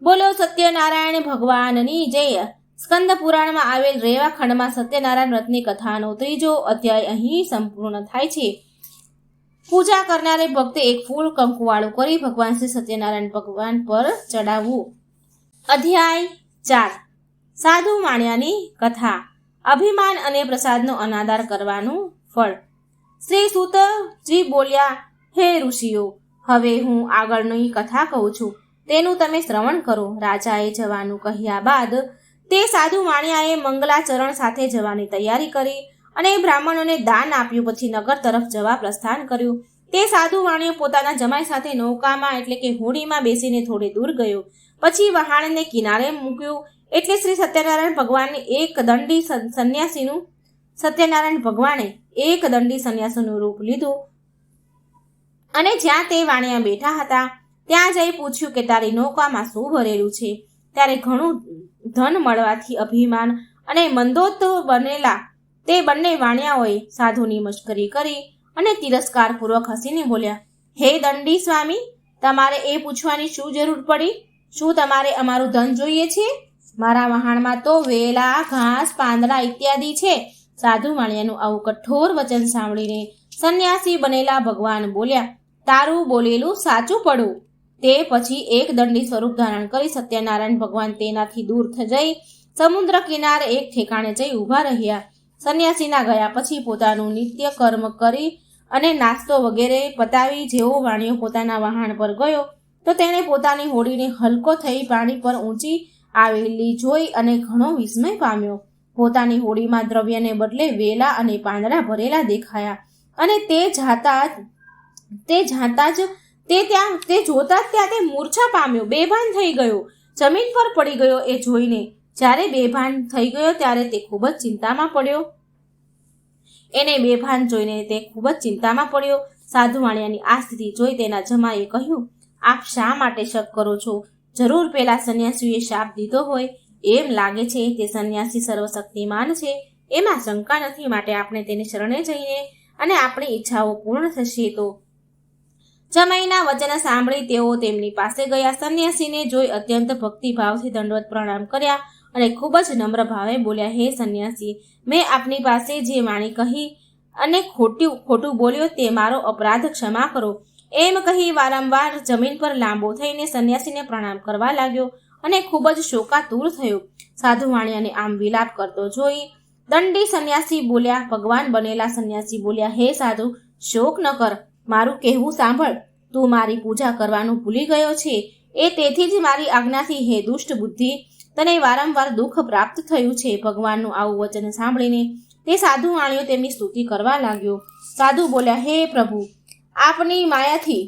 બોલો સત્યનારાયણ ભગવાનની જય. સ્કંદ પુરાણમાં આવેલ રેવા ખંડમાં સત્યનારાયણ વ્રતની કથાનો 3જો અધ્યાય અહીં સંપૂર્ણ થાય છે. પૂજા કરનારે ભક્તે એક ફૂલ કંકુવાળું કરી ભગવાન શ્રી સત્યનારાયણ ભગવાન પર ચડાવવું. અધ્યાય 4. સાધુ વાણિયાની કથા. અભિમાન અને પ્રસાદનો અનાદર કરવાનું ફળ. શ્રી સૂતજી બોલ્યા, હે ઋષિઓ, હવે હું આગળની કથા કહું છું, તેનું તમે શ્રવણ કરો. રાજાએ જવાનું કહ્યા બાદ તે સાધુ વાણિયાએ મંગલાચરણ સાથે જવાની તૈયારી કરી અને બ્રાહ્મણોને દાન આપ્યું. પછી નગર તરફ જવા પ્રસ્થાન કર્યું. તે સાધુ વાણિયો પોતાના જમાઈ સાથે નૌકામાં એટલે કે હોડીમાં બેસીને થોડે દૂર ગયો. પછી વહાણને કિનારે મૂક્યું એટલે શ્રી સત્યનારાયણ ભગવાને એક દંડી સંન્યાસીનું રૂપ લીધું અને જ્યાં તે વાણિયા બેઠા હતા ત્યાં જઈ પૂછ્યું કે તારી નૌકામાં શું ભરેલું છે? ત્યારે ઘણું ધન મળવાથી અભિમાન અને મંદોત બનેલા તે બંને વાણિયાઓએ સાધુની મશ્કરી કરી અને તિરસ્કારપૂર્વક હસીને બોલ્યા, હે દંડી સ્વામી, તમારે એ પૂછવાની શું જરૂર પડી? શું તમારે અમારું ધન જોઈએ છે? મારા વહાણમાં તો વેલા, ઘાસ, પાંદડા ઇત્યાદિ છે. સાધુ વાણિયાનું આવું કઠોર વચન સાંભળીને સંન્યાસી બનેલા ભગવાન બોલ્યા, તારું બોલેલું સાચું પડું. તે પછી એક દંડી સ્વરૂપ ધારણ કરી સત્યનારાયણ ભગવાન તેનાથી દૂર જઈ સમુદ્ર કિનારે એક ઠેકાણે જઈ ઊભા રહ્યા. સંન્યાસીના ગયા પછી પોતાનું નિત્ય કર્મ કરી અને નાસ્તો વગેરે પતાવી જેવો વાણિયો પોતાના વહાણ પર ગયો તો તેણે પોતાની હોડીને હલકો થઈ પાણી પર ઊંચી આવેલી જોઈ અને ઘણો વિસ્મય પામ્યો. પોતાની હોડીમાં દ્રવ્યને બદલે વેલા અને પાંદડા ભરેલા દેખાયા અને તે જોતા જ ત્યાં તે મૂર્છા પામ્યો, બેભાન થઈ ગયો, જમીન પર પડી ગયો. એ જોઈને જ્યારે બેભાન થઈ ગયો ત્યારે તે ખૂબ જ ચિંતામાં પડ્યો. એને બેભાન જોઈને તે ખૂબ જ ચિંતામાં પડ્યો. સાધુ વાણિયાની આ સ્થિતિ જોઈ તેના જમાઈએ કહ્યું, આપ શા માટે શક કરો છો? જરૂર પેલા સંન્યાસીએ શાપ દીધો હોય એમ લાગે છે. તે સંન્યાસી સર્વશક્તિમાન છે, એમાં શંકા નથી. માટે આપણે તેને શરણે જઈને અને આપણી ઈચ્છાઓ પૂર્ણ થશે. તો જમાઈના વચન સાંભળી તેઓ તેમની પાસે ગયા. સંન્યાસીને જોઈ અત્યંત ભક્તિભાવથી દંડવત પ્રણામ કર્યા અને ખૂબ જ નમ્ર ભાવે બોલ્યા, હે સંન્યાસી, મેં આપની પાસે જે વાણી કહી અને ખોટું બોલ્યો તે મારો અપરાધ ક્ષમા કરો. એમ કહી વારંવાર જમીન પર લાંબો થઈને સંન્યાસીને પ્રણામ કરવા લાગ્યો અને ખૂબ જ શોકાતુર થયો. સાધુ વાણિયાને આમ વિલાપ કરતો જોઈ દંડી સંન્યાસી બોલ્યા, ભગવાન બનેલા સંન્યાસી બોલ્યા, હે સાધુ, શોક ન કર, મારું કહેવું સાંભળ. તું મારી પૂજા કરવાનું ભૂલી ગયો છે. એ તેથી જ મારી આજ્ઞાથી, હે દુષ્ટ બુદ્ધિ, તને વારંવાર દુઃખ પ્રાપ્ત થયું છે. ભગવાનનું આવું વચન સાંભળીને તે સાધુ વાણિયો તેમની સ્તુતિ કરવા લાગ્યો. સાધુ બોલ્યા, હે પ્રભુ, આપની માયાથી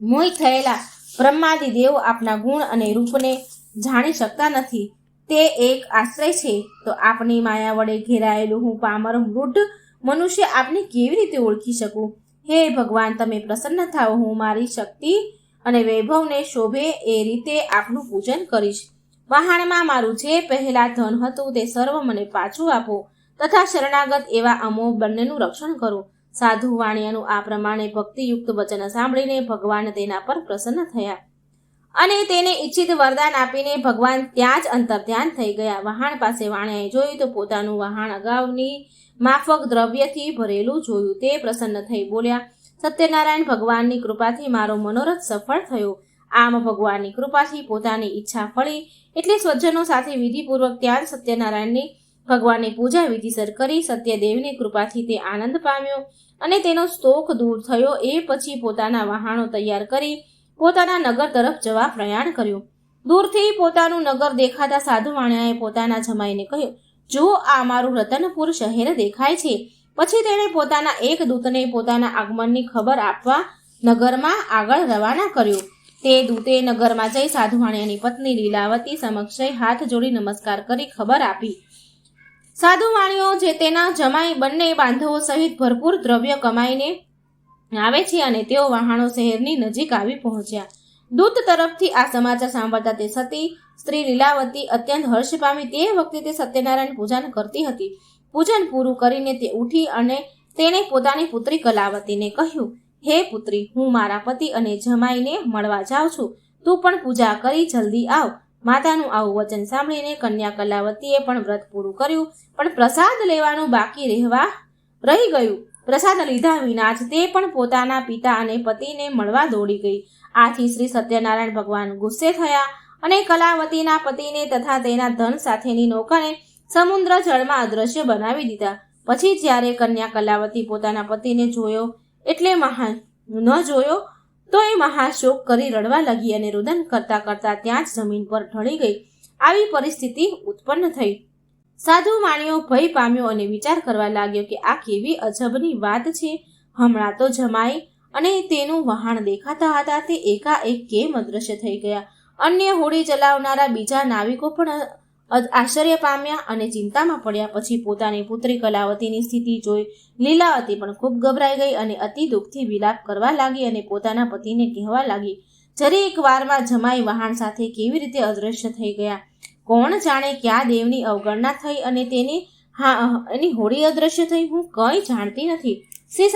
મોહિત થયેલા બ્રહ્માદિ દેવ આપના ગુણ અને રૂપને જાણી શકતા નથી. તે એક આશ્રય છે. તો આપની માયા વડે ઘેરાયેલું હું પામર વૃદ્ધ મનુષ્ય આપને કેવી રીતે ઓળખી શકું? હે ભગવાન, તમે પ્રસન્ન થાઓ. હું મારી શક્તિ અને વૈભવને શોભે એ રીતે આપનું પૂજન કરીશ. વહાણમાં મારું જે પહેલા ધન હતું તે સર્વ મને પાછું આપો તથા શરણાગત એવા અમો બંનેનું રક્ષણ કરો. સાધુ વાણિયાનું આ પ્રમાણે ભક્તિયુક્ત વચન સાંભળીને ભગવાન તેના પર પ્રસન્ન થયા અને તેને ઈચ્છિત વરદાન આપીને ભગવાન ત્યાં જ અંતર્ધ્યાન થઈ ગયા. વહાણ પાસે વાણિયાએ જોયું તો પોતાનું વહાણ અગાઉની માફક દ્રવ્યથી ભરેલું જોયું. તે પ્રસન્ન થઈ બોલ્યા, સત્યનારાયણ, ભગવાનની કૃપાથી મારો મનોરથ સફળ થયો. આમ ભગવાનની કૃપાથી પોતાની ઈચ્છા ફળી એટલે સ્વજનો સાથે વિધિપૂર્વક ત્યાં સત્યનારાયણની ભગવાનની પૂજા વિધિસર કરી. સત્યદેવની કૃપાથી તે આનંદ પામ્યો અને તેનો શોક દૂર થયો. એ પછી પોતાના વહાણો તૈયાર કરી પોતાના નગર તરફ જવા પ્રયાણ કર્યું. દૂરથી પોતાનું નગર દેખાતા સાધુ વાણિયાએ પોતાના જમાઈને કહ્યું, જો આ મારું રતનપુર શહેર દેખાય છે. પછી તેણે પોતાના એક દૂતને પોતાના આગમનની ખબર આપવા નગરમાં આગળ રવાના કર્યો. તે દૂતે નગરમાં જઈ સાધુ વાણિયાની પત્ની લીલાવતી સમક્ષ હાથ જોડી નમસ્કાર કરી ખબર આપી. સાધુ વાણિયો જે તેના જમાઈ બંને બાંધવો સહિત ભરપૂર દ્રવ્ય કમાઈને આવે છે અને તેઓ વહાણો શહેરની નજીક આવી પહોંચ્યા. દૂત તરફથી આ સમાચાર સાંભળતા તે સતી સ્ત્રી લીલાવતી અત્યંત હર્ષ પામી. તે વખતે તે સત્યનારાયણ પૂજન કરતી હતી. પૂજન પૂરું કરીને તે ઉઠી અને તેણે પોતાની પુત્રી કલાવતીને કહ્યું, હે પુત્રી, હું મારા પતિ અને જમાઈને મળવા જાઉં છું. તું પણ પૂજા કરી જલ્દી આવ. માતાનું આવું વચન સાંભળીને કન્યા કલાવતીએ પણ વ્રત પૂરું કર્યું, પણ પ્રસાદ લેવાનું બાકી રહી ગયું. પ્રસાદ લીધા વિના જ તે પણ પોતાના પિતા અને પતિને મળવા દોડી ગઈ. આથી શ્રી સત્યનારાયણ ભગવાન ગુસ્સે થયા અને કલાવતીના પતિને તથા તેના ધન સાથેની નૌકાને સમુદ્ર જળમાં અદ્રશ્ય બનાવી દીધા. પછી જ્યારે કન્યા કલાવતી પોતાના પતિને જોયો એટલે ન જોયો તો એ મહાશોક કરી રડવા લાગી અને રુદન કરતા કરતા ત્યાં જ જમીન પર ઢળી ગઈ. આવી પરિસ્થિતિ ઉત્પન્ન થઈ. સાધુ વાણિયો ભય પામ્યો અને વિચાર કરવા લાગ્યો કે આ કેવી અજબની વાત છે. હમણાં તો જમાઈ અને તેનું વહાણ દેખાતા હતા, તે એકાએક કેમ અદ્રશ્ય થઈ ગયા? અન્ય હોડી ચલાવનારા બીજા નાવિકો પણ આશ્ચર્ય પામ્યા અને ચિંતામાં પડ્યા. પછી પોતાની પુત્રી કલાવતીની સ્થિતિ જોઈ લીલાવતી પણ ખૂબ ગભરાઈ ગઈ અને અતિ દુઃખથી વિલાપ કરવા લાગી અને પોતાના પતિને કહેવા લાગી, જરી એક વારમાં જમાઈ વહાણ સાથે કેવી રીતે અદ્રશ્ય થઈ ગયા? કોણ જાણે ક્યાં દેવની અવગણના થઈ અને એની હોડી અદ્રશ્ય થઈ? હું કંઈ જાણતી નથી. શ્રી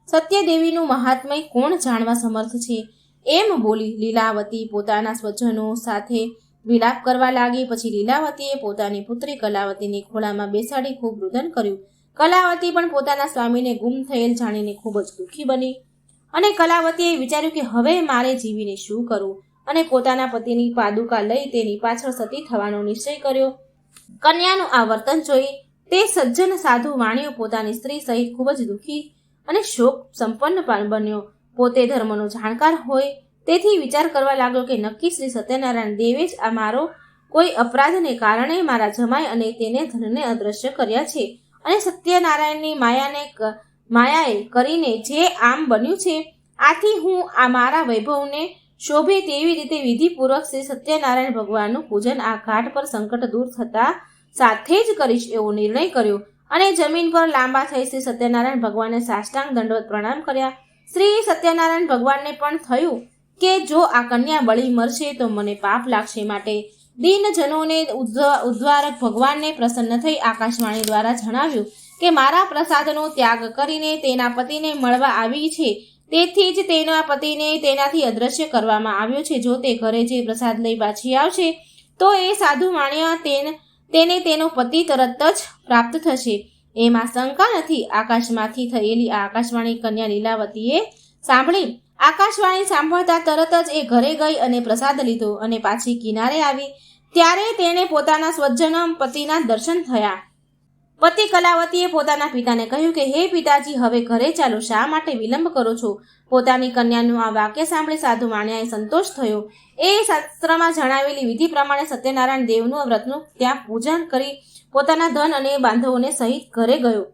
સત્યદેવીનું મહાત્મય કોણ જાણવા સમર્થ છે? એમ બોલી લીલાવતી પોતાના સ્વજનો સાથે વિલાપ કરવા લાગી. પછી લીલાવતીએ પોતાની પુત્રી કલાવતીને ખોળામાં બેસાડી ખૂબ રુદન કર્યું. કલાવતી પણ પોતાના સ્વામીને ગુમ થયેલ જાણીને ખૂબ જ દુઃખી બની અને કલાવતીએ વિચાર્યું કે હવે મારે જીવીને શું કરવું, અને પોતાના પતિની પાદુકા લઈ તેની પાછળ સતી થવાનો નિશ્ચય કર્યો. કન્યાનું આ વર્તન જોઈ તે સજ્જન સાધુ વાણિયો પોતાની સ્ત્રી સહિત ખૂબ જ દુઃખી અને શોક સંપન્ન બન્યો. પોતે ધર્મનો જાણકાર હોય તેથી વિચાર કરવા લાગ્યો કે નક્કી શ્રી સત્યનારાયણ દેવે જ આ મારો કોઈ અપરાધને કારણે મારા જમાઈ અને તેને ધનને અદ્રશ્ય કર્યા છે, અને સત્યનારાયણની માયાએ કરીને જે આમ બન્યું છે. આથી હું આ મારા વૈભવને શોભે તેવી રીતે વિધિપૂર્વક શ્રી સત્યનારાયણ ભગવાનનું પૂજન આ ઘાટ પર સંકટ દૂર થતા સાથે જ કરીશ એવો નિર્ણય કર્યો અને જમીન પર લાંબા થઈ શ્રી સત્યનારાયણ ભગવાનને સાષ્ટાંગ દંડવત પ્રણામ કર્યા. શ્રી સત્યનારાયણ ભગવાનને પણ થયું કે જો આ કન્યા બળી મરશે તો મને પાપ લાગશે, માટે દીનજનોને ઉદ્ધારક ભગવાનને પ્રસન્ન થઈ આકાશવાણી દ્વારા જણાવ્યું કે મારા પ્રસાદનો ત્યાગ કરીને તેના પતિને મળવા આવી છે, તેથી જ તેના પતિને તેનાથી અદ્રશ્ય કરવામાં આવ્યો છે. જો તે ઘરે જે પ્રસાદ લઈ પાછી આવશે તો એ સાધુ માણ્યા તેને તેનો પતિ તરત જ પ્રાપ્ત થશે, એમાં શંકા નથી. આકાશમાંથી થયેલી આ આકાશવાણી કન્યા લીલાવતીએ સાંભળી. આકાશવાણી સાંભળતા તરત જ એ ઘરે ગઈ અને પ્રસાદ લીધો અને પાછી કિનારે આવી. ત્યારે તેણે પોતાના સ્વજન પતિના દર્શન થયા. પતિ કલાવતીએ પોતાના પિતાને કહ્યું કે હે પિતાજી, હવે ઘરે ચાલો, શા માટે વિલંબ કરો છો? પોતાની કન્યાનું આ વાક્ય સાંભળી સાધુ માણ્યાએ સંતોષ થયો. એ શાસ્ત્રમાં જણાવેલી વિધિ પ્રમાણે સત્યનારાયણ દેવનું વ્રતનું ત્યાં પૂજન કરી પોતાના ધન અને બાંધવોને સહિત ઘરે ગયો.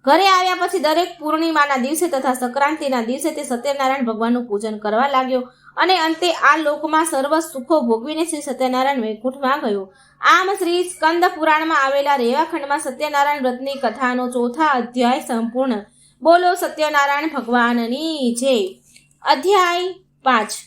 ઘરે આવ્યા પછી દરેક પૂર્ણિમાના દિવસે તથા સંક્રાંતિના દિવસે તે સત્યનારાયણ ભગવાનનું પૂજન કરવા લાગ્યો અને અંતે આ લોકમાં સર્વ સુખો ભોગવીને શ્રી સત્યનારાયણ વૈકુંઠમાં ગયો. આમ શ્રી સ્કંદ પુરાણમાં આવેલા રેવાખંડમાં સત્યનારાયણ વ્રતની કથાનો 4થા અધ્યાય સંપૂર્ણ. બોલો સત્યનારાયણ ભગવાનની જય. અધ્યાય 5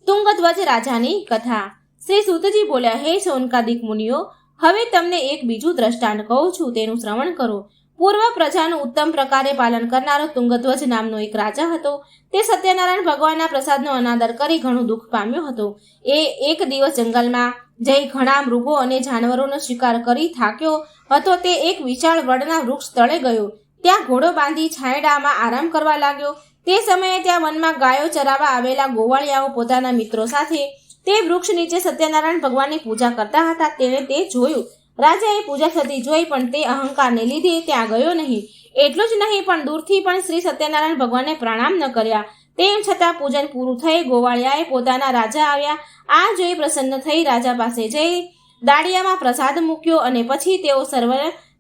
તુંગધ્વજ રાજાની કથા. શ્રી સૂતજી બોલ્યા, હે શૌનકાદિક મુનિઓ, હવે તમને એક બીજું દ્રષ્ટાંત કહું છું, તેનું શ્રવણ કરો. પૂર્વ પ્રજાનું ઉત્તમ પ્રકારે પાલન કરનારો તુંગધ્વજ નામનો એક રાજા હતો. તે સત્યનારાયણ ભગવાનના પ્રસાદનો અનાદર કરી ઘણું દુઃખ પામ્યો હતો. એ એક દિવસ જંગલમાં જઈ ઘણા મૃગો અને જાનવરોનો શિકાર કરી થાક્યો હતો. તે એક વિશાળ વડના વૃક્ષ તળે ગયો. ત્યાં ઘોડો બાંધી છાંયડામાં આરામ કરવા લાગ્યો. તે સમયે ત્યાં વનમાં ગાયો ચરાવવા આવેલા ગોવાળિયાઓ પોતાના મિત્રો સાથે તે વૃક્ષ નીચે સત્યનારાયણ ભગવાનની પૂજા કરતા હતા. તેણે તે જોયું. રાજાએ પૂજા થતી જોઈ પણ તે અહંકારને લીધે ત્યાં ગયો નહીં. એટલું જ નહીં પણ દૂરથી પણ શ્રી સત્યનારાયણ ભગવાનને પ્રણામ ન કર્યા. તેમ છતાં પૂજન પૂરું થઈ ગોવાળિયાએ પોતાના રાજા આવ્યા. આ જોઈ પ્રસન્ન થઈ રાજા પાસે જઈ દાળિયામાં પ્રસાદ મૂક્યો અને પછી તેઓ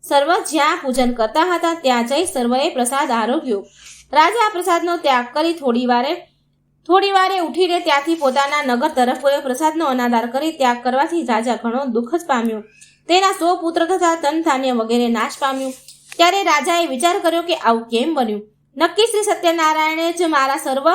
સર્વ જ્યાં પૂજન કરતા હતા ત્યાં જઈ સર્વએ પ્રસાદ આરોગ્યો. રાજા પ્રસાદનો ત્યાગ કરી થોડી વારે ઉઠીને ત્યાંથી પોતાના નગર તરફ ગયો. પ્રસાદનો અનાદર કરી ત્યાગ કરવાથી રાજા ઘણો દુઃખ જ પામ્યો. તેના 100 પુત્ર તથા ધન ધાન્ય વગેરે નાશ પામ્યું. ત્યારે રાજાએ વિચાર કર્યો કે આવું કેમ બન્યું? નક્કી શ્રી સત્યનારાયણે જ મારા સર્વ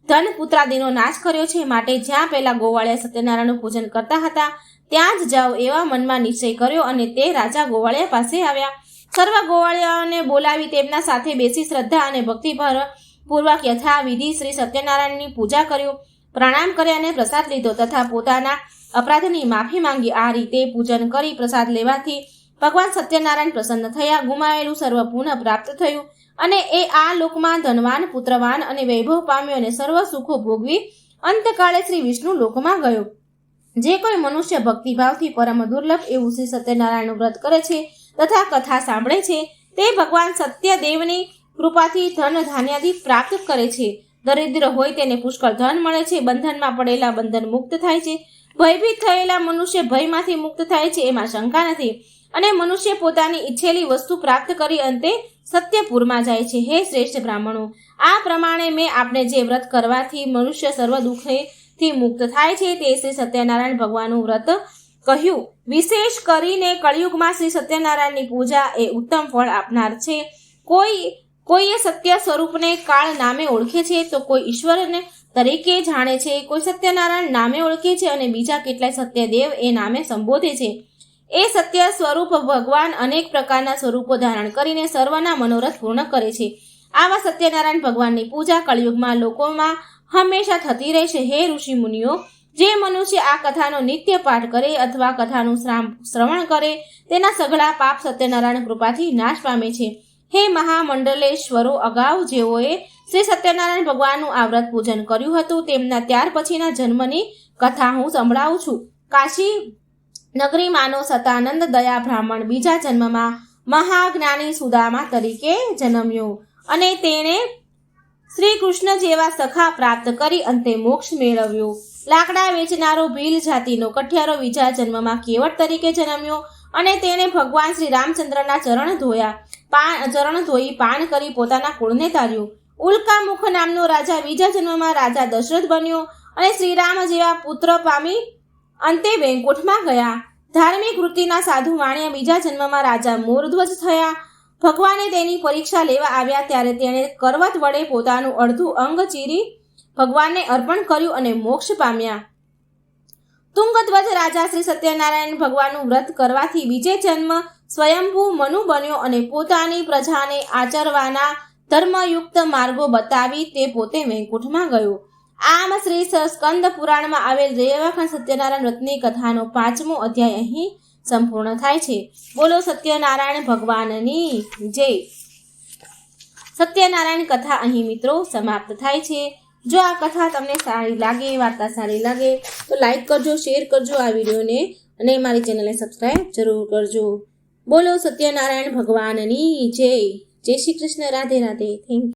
ધન પુત્રાદિનો નાશ કર્યો છે, માટે જ્યાં પહેલા ગોવાળિયા સત્યનારાયણનું પૂજન કરતા હતા ત્યાં જ જાઓ એવા મનમાં નિશ્ચય કર્યો અને તે રાજા ગોવાળિયા પાસે આવ્યા. સર્વ ગોવાળિયાઓને બોલાવી તેમના સાથે બેસી શ્રદ્ધા અને ભક્તિપૂર્વક યથાવિધિ શ્રી સત્યનારાયણની પૂજા કર્યું. પ્રણામ કર્યા અને પ્રસાદ લીધો તથા પોતાના અપરાધની માફી માંગી. આ રીતે પૂજન કરી પ્રસાદ લેવાથી ભગવાન સત્યનારાયણ પ્રસન્ન થયા. ગુમાયેલું સર્વ પુનઃ પ્રાપ્ત થયું અને એ આ લોકમાં ધનવાન પુત્રવાન અને વૈભવ પામ્યો અને સર્વ સુખો ભોગવી અંતકાળે શ્રી વિષ્ણુ લોકમાં ગયો. જે કોઈ મનુષ્ય ભક્તિભાવથી પરમ દુર્લભ એવું શ્રી સત્યનારાયણનું વ્રત કરે છે તથા કથા સાંભળે છે તે ભગવાન સત્યદેવની કૃપાથી ધન ધાન્યાદિ પ્રાપ્ત કરે છે. દરિદ્ર હોય તેને પુષ્કળ ધન મળે છે. બંધનમાં પડેલા બંધન મુક્ત થાય છે. ભયભીત થયેલા મનુષ્ય ભયમાંથી મુક્ત થાય છે, એમાં શંકા નથી. અને મનુષ્ય પોતાની ઈચ્છેલી વસ્તુ પ્રાપ્ત કરી અંતે સત્યપુરમાં જાય છે. હે શ્રેષ્ઠ બ્રાહ્મણો, આ પ્રમાણે મેં આપણે જે વ્રત કરવાથી મનુષ્ય સર્વ દુઃખથી મુક્ત થાય છે તે શ્રી સત્યનારાયણ ભગવાનનું વ્રત કહ્યું. વિશેષ કરીને કળિયુગમાં શ્રી સત્યનારાયણની પૂજા એ ઉત્તમ ફળ આપનાર છે. કોઈએ સત્ય સ્વરૂપને કાળ નામે ઓળખે છે તો કોઈ ઈશ્વરને તરીકે જાણે છે. કોઈ સત્યનારાયણ નામે ઓળખે છે અને બીજા કેટલાય સત્યદેવ એ નામે સંબોધે છે. એ સત્ય સ્વરૂપ ભગવાન અનેક પ્રકારના સ્વરૂપો ધારણ કરીને સર્વના મનોરથ પૂર્ણ કરે છે. આવા સત્યનારાયણ ભગવાનની પૂજા કળિયુગમાં લોકોમાં હંમેશા થતી રહેશે. હે ઋષિ મુનિઓ, જે મનુષ્ય આ કથાનો નિત્ય પાઠ કરે અથવા કથાનું શ્રવણ કરે તેના સઘળા પાપ સત્યનારાયણ કૃપાથી નાશ પામે છે. હે મહામંડલેશ્વરો, અગાઉ જેઓએ શ્રી સત્યનારાયણ ભગવાનનું આ વ્રત પૂજન કર્યું હતું તેમના ત્યાર પછીના જન્મની કથા હું સંભળાવું છું. કાશી નગરીમાંનો સતાનંદ દયા બ્રાહ્મણ બીજા જન્મમાં મહાજ્ઞાની સુદામા તરીકે જન્મ્યો અને તેણે શ્રી કૃષ્ણ જેવા સખા પ્રાપ્ત કરી અંતે મોક્ષ મેળવ્યો. લાકડા વેચનારો ભીલ જાતિનો કઠિયારો બીજા જન્મમાં કેવટ તરીકે જન્મ્યો અને તેણે ભગવાન શ્રી રામચંદ્રના ચરણ ધોઈ પાન કરી પોતાના કુળને તાર્યું. ઉલ્કામુખ નામનો રાજા બીજા જન્મમાં રાજા દશરથ બન્યો અને શ્રીરામ જેવા પુત્ર પામી અંતે વૈકુંઠમાં ગયા. ધાર્મિક વૃત્તિના સાધુ વાણિયા બીજા જન્મમાં રાજા મોરધ્વજ થયા. ભગવાને તેની પરીક્ષા લેવા આવ્યા ત્યારે તેણે કરવત વડે પોતાનું અડધું અંગ ચીરી ભગવાનને અર્પણ કર્યું અને મોક્ષ પામ્યા. તુંગધ્વજ રાજા શ્રી સત્યનારાયણ ભગવાનનું વ્રત કરવાથી બીજે જન્મ સ્વયંભૂ મનુ બન્યો અને પોતાની પ્રજાને આચરવાના ધર્મયુક્ત માર્ગો બતાવી તે પોતે વૈકુંઠમાં ગયો. આમ શ્રી સ્કંદ પુરાણમાં આવેલ રેવાખંડ સત્યનારાયણ વ્રતની કથાનો 5મો અધ્યાય અહીં સંપૂર્ણ થાય છે. બોલો સત્યનારાયણ ભગવાનની જય. સત્યનારાયણ કથા અહીં મિત્રો સમાપ્ત થાય છે. જો આ કથા તમને સારી લાગે, વાર્તા સારી લાગે તો લાઈક કરજો, શેર કરજો આ વિડીયોને અને મારી ચેનલને સબસ્ક્રાઈબ જરૂર કરજો. બોલો સત્યનારાયણ ભગવાનની જય. જય શ્રી કૃષ્ણ. રાધે રાધે. Thank you.